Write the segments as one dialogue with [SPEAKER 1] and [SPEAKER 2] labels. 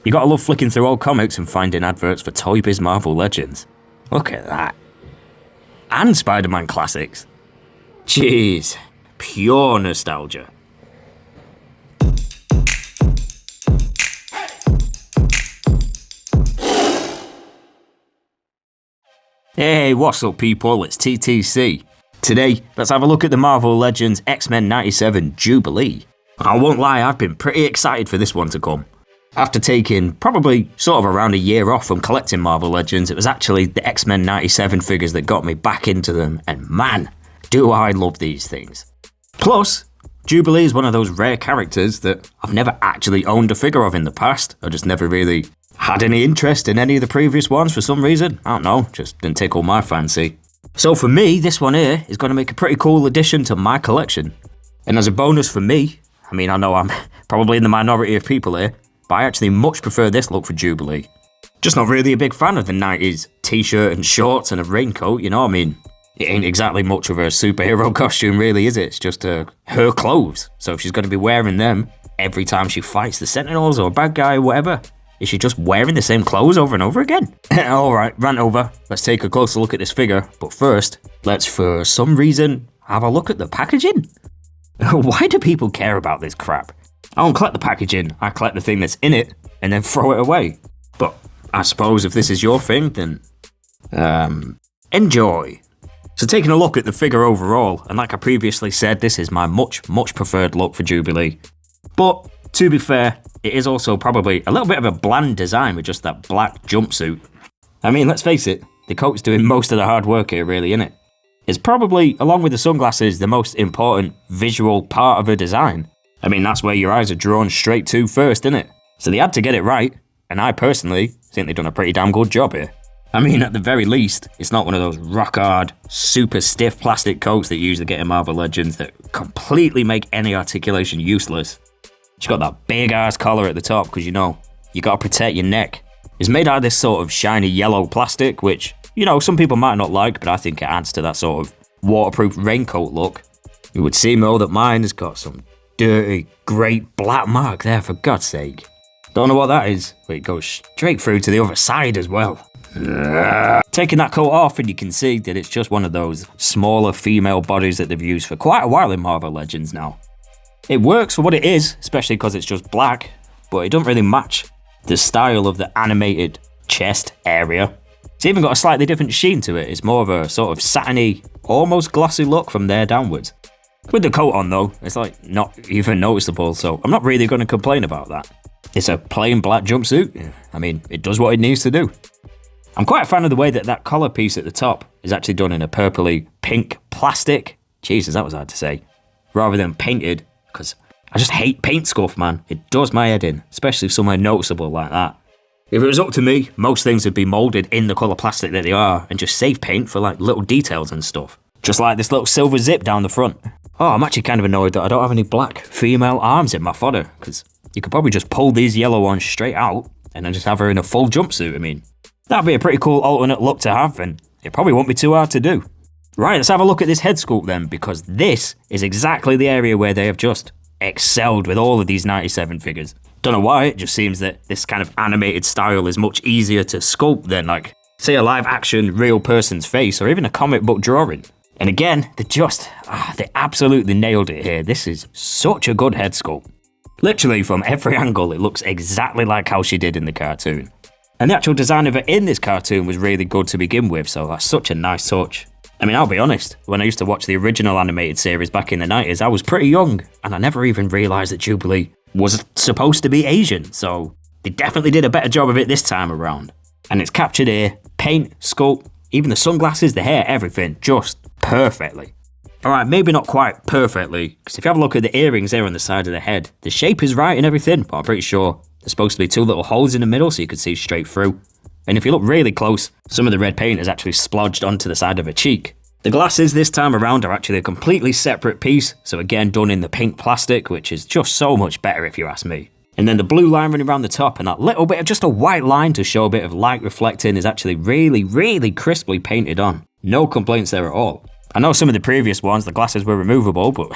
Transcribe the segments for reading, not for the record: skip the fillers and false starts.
[SPEAKER 1] You gotta love flicking through old comics and finding adverts for Toy Biz Marvel Legends. Look at that. And Spider-Man classics. Jeez, pure nostalgia. Hey, what's up people, it's TTC. Today, let's have a look at the Marvel Legends Xmen 97 Jubilee. I won't lie, I've been pretty excited for this one to come. After taking probably sort of around a year off from collecting Marvel Legends, it was actually the Xmen 97 figures that got me back into them, and man, do I love these things. Plus, Jubilee is one of those rare characters that I've never actually owned a figure of in the past. I just never really had any interest in any of the previous ones for some reason. I don't know, just didn't tickle my fancy. So for me, this one here is going to make a pretty cool addition to my collection. And as a bonus for me, I mean, I know I'm probably in the minority of people here, but I actually much prefer this look for Jubilee. Just not really a big fan of the 90s t-shirt and shorts and a raincoat, you know what I mean? It ain't exactly much of a superhero costume really, is it? It's just her clothes. So if she's going to be wearing them every time she fights the Sentinels or a bad guy or whatever, is she just wearing the same clothes over and over again? Alright, rant over. Let's take a closer look at this figure. But first, let's for some reason have a look at the packaging. Why do people care about this crap? I don't collect the packaging, I collect the thing that's in it and then throw it away. But I suppose if this is your thing, then enjoy. So taking a look at the figure overall, and like I previously said, this is my much preferred look for Jubilee. But to be fair, it is also probably a little bit of a bland design with just that black jumpsuit. I mean, let's face it, the coat's doing most of the hard work here really, innit? It's probably, along with the sunglasses, the most important visual part of a design. I mean, that's where your eyes are drawn straight to first, innit? So they had to get it right, and I personally think they've done a pretty damn good job here. I mean, at the very least, it's not one of those rock-hard, super stiff plastic coats that you usually get in Marvel Legends that completely make any articulation useless. She's got that big-ass collar at the top, because you know, you gotta protect your neck. It's made out of this sort of shiny yellow plastic, which, you know, some people might not like, but I think it adds to that sort of waterproof raincoat look. You would see though that mine has got some dirty, great black mark there, for God's sake. Don't know what that is, but it goes straight through to the other side as well. Taking that coat off and you can see that it's just one of those smaller female bodies that they've used for quite a while in Marvel Legends now. It works for what it is, especially because it's just black, but it doesn't really match the style of the animated chest area. It's even got a slightly different sheen to it. It's more of a sort of satiny, almost glossy look from there downwards. With the coat on though, it's like not even noticeable, so I'm not really going to complain about that. It's a plain black jumpsuit. I mean, it does what it needs to do. I'm quite a fan of the way that that collar piece at the top is actually done in a purpley pink plastic. Jesus, that was hard to say. Rather than painted, because I just hate paint scuff, man. It does my head in, especially somewhere noticeable like that. If it was up to me, most things would be moulded in the colour plastic that they are and just save paint for like little details and stuff. Just like this little silver zip down the front. Oh, I'm actually kind of annoyed that I don't have any black female arms in my fodder, because you could probably just pull these yellow ones straight out and then just have her in a full jumpsuit. I mean, that'd be a pretty cool alternate look to have, and it probably won't be too hard to do. Right, let's have a look at this head sculpt then, because this is exactly the area where they have just excelled with all of these 97 figures. Don't know why, it just seems that this kind of animated style is much easier to sculpt than, like, say a live action real person's face or even a comic book drawing. And again, they absolutely nailed it here. This is such a good head sculpt. Literally from every angle, it looks exactly like how she did in the cartoon. And the actual design of her in this cartoon was really good to begin with, so that's such a nice touch. I mean, I'll be honest, when I used to watch the original animated series back in the 90s, I was pretty young, and I never even realised that Jubilee was supposed to be Asian, so they definitely did a better job of it this time around. And it's captured here, paint, sculpt, even the sunglasses, the hair, everything, just perfectly. Alright, maybe not quite perfectly, because if you have a look at the earrings there on the side of the head, the shape is right and everything, but I'm pretty sure there's supposed to be two little holes in the middle so you can see straight through. And if you look really close, some of the red paint is actually splodged onto the side of her cheek. The glasses this time around are actually a completely separate piece, so again done in the pink plastic, which is just so much better if you ask me. And then the blue line running around the top and that little bit of just a white line to show a bit of light reflecting is actually really crisply painted on. No complaints there at all. I know some of the previous ones, the glasses were removable, but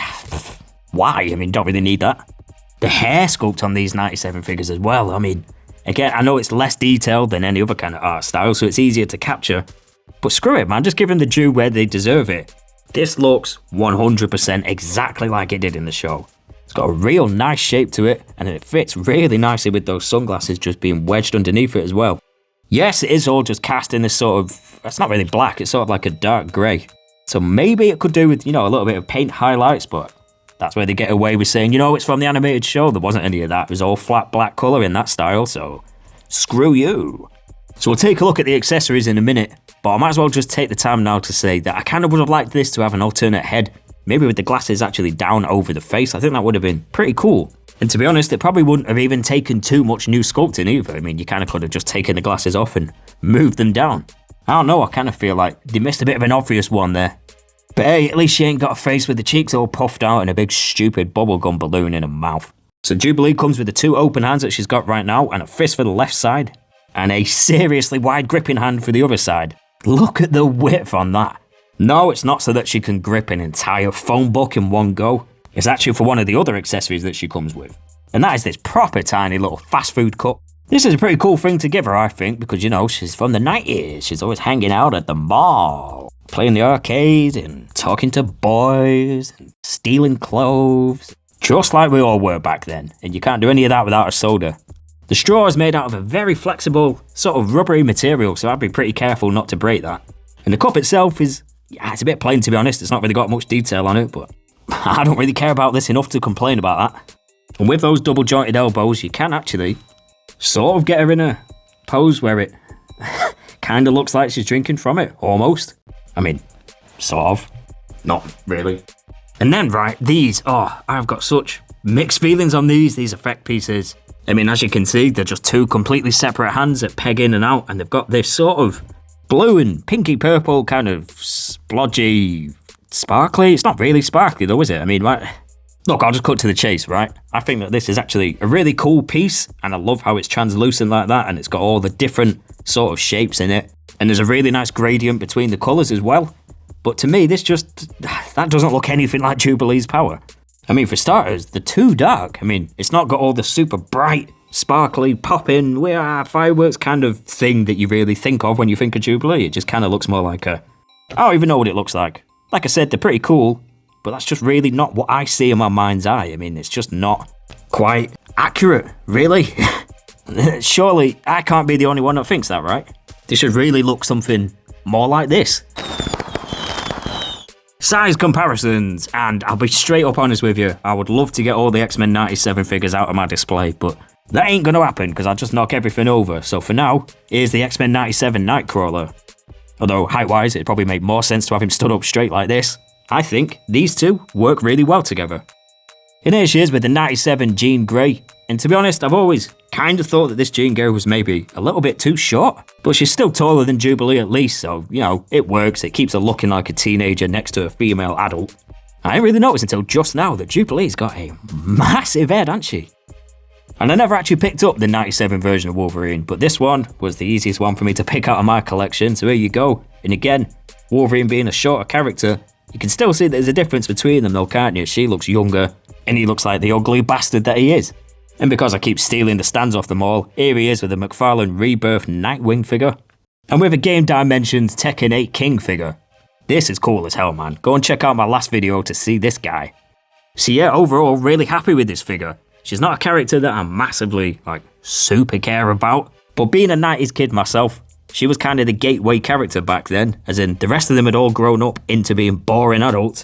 [SPEAKER 1] why? I mean, don't really need that. The hair sculpt on these 97 figures as well, I mean, Again, I know it's less detailed than any other kind of art style, so it's easier to capture. But screw it, man, just give them the due where they deserve it. This looks 100% exactly like it did in the show. It's got a real nice shape to it, and it fits really nicely with those sunglasses just being wedged underneath it as well. Yes, it is all just cast in this sort of, it's not really black, it's sort of like a dark grey. So maybe it could do with, you know, a little bit of paint highlights, but that's where they get away with saying, you know, it's from the animated show. There wasn't any of that. It was all flat black colour in that style, so screw you. So we'll take a look at the accessories in a minute, but I might as well just take the time now to say that I kind of would have liked this to have an alternate head, maybe with the glasses actually down over the face. I think that would have been pretty cool. And to be honest, it probably wouldn't have even taken too much new sculpting either. I mean, you kind of could have just taken the glasses off and moved them down. I don't know, I kind of feel like they missed a bit of an obvious one there. But hey, at least she ain't got a face with the cheeks all puffed out and a big stupid bubblegum balloon in her mouth. So Jubilee comes with the 2 open hands that she's got right now, and a fist for the left side, and a seriously wide gripping hand for the other side. Look at the width on that. No, it's not so that she can grip an entire phone book in one go. It's actually for one of the other accessories that she comes with. And that is this proper tiny little fast food cup. This is a pretty cool thing to give her, I think, because, you know, she's from the 90s. She's always hanging out at the mall, playing the arcade and talking to boys and stealing clothes. Just like we all were back then, and you can't do any of that without a soda. The straw is made out of a very flexible, sort of rubbery material, so I'd be pretty careful not to break that. And the cup itself is, yeah, it's a bit plain to be honest. It's not really got much detail on it, but I don't really care about this enough to complain about that. And with those double jointed elbows, you can actually sort of get her in a pose where it kind of looks like she's drinking from it, almost. I mean, sort of. Not really. And then, right, these, I've got such mixed feelings on these effect pieces. I mean, as you can see, they're just 2 completely separate hands that peg in and out, and they've got this sort of blue and pinky purple kind of splodgy, sparkly. It's not really sparkly though, is it? I mean, look, I'll just cut to the chase, right? I think that this is actually a really cool piece, and I love how it's translucent like that, and it's got all the different sort of shapes in it. And there's a really nice gradient between the colours as well. But to me, that doesn't look anything like Jubilee's power. I mean, for starters, they're too dark. I mean, it's not got all the super bright, sparkly, popping, fireworks kind of thing that you really think of when you think of Jubilee. It just kind of looks more like I don't even know what it looks like. Like I said, they're pretty cool, but that's just really not what I see in my mind's eye. I mean, it's just not quite accurate, really. Surely, I can't be the only one that thinks that, right? This should really look something more like this. Size comparisons, and I'll be straight up honest with you, I would love to get all the Xmen 97 figures out of my display, but that ain't gonna happen because I'll just knock everything over. So for now, here's the Xmen 97 Nightcrawler. Although height-wise, it'd probably make more sense to have him stood up straight like this. I think these two work really well together. And here she is with the 97 Jean Grey, and to be honest, I've always kind of thought that this Jean Grey was maybe a little bit too short, but she's still taller than Jubilee at least, so, you know, it works. It keeps her looking like a teenager next to a female adult. I didn't really notice until just now that Jubilee's got a massive head, hasn't she? And I never actually picked up the 97 version of Wolverine, but this one was the easiest one for me to pick out of my collection, so here you go. And again, Wolverine being a shorter character, you can still see there's a difference between them though, can't you? She looks younger, and he looks like the ugly bastard that he is. And because I keep stealing the stands off them all, here he is with a McFarlane Rebirth Nightwing figure. And with a Game Dimensions Tekken 8 King figure. This is cool as hell, man. Go and check out my last video to see this guy. So yeah, overall, really happy with this figure. She's not a character that I massively, super care about. But being a 90s kid myself, she was kind of the gateway character back then, as in the rest of them had all grown up into being boring adults.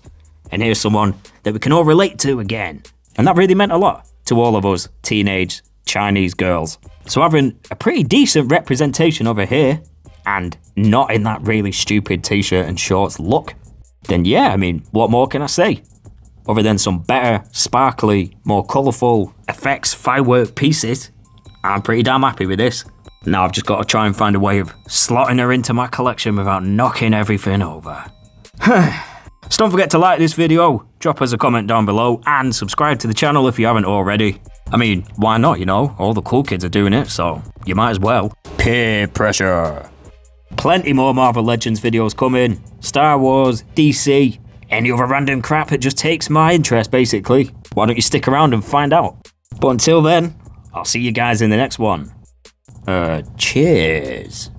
[SPEAKER 1] And here's someone that we can all relate to again. And that really meant a lot to all of us teenage Chinese girls. So having a pretty decent representation over here, and not in that really stupid t-shirt and shorts look, then yeah, I mean, what more can I say? Other than some better, sparkly, more colourful effects, firework pieces, I'm pretty damn happy with this. Now I've just got to try and find a way of slotting her into my collection without knocking everything over. So don't forget to like this video, drop us a comment down below, and subscribe to the channel if you haven't already. I mean, why not, you know? All the cool kids are doing it, so you might as well. Peer pressure. Plenty more Marvel Legends videos coming. Star Wars, DC, any other random crap that just takes my interest, basically. Why don't you stick around and find out? But until then, I'll see you guys in the next one. Cheers.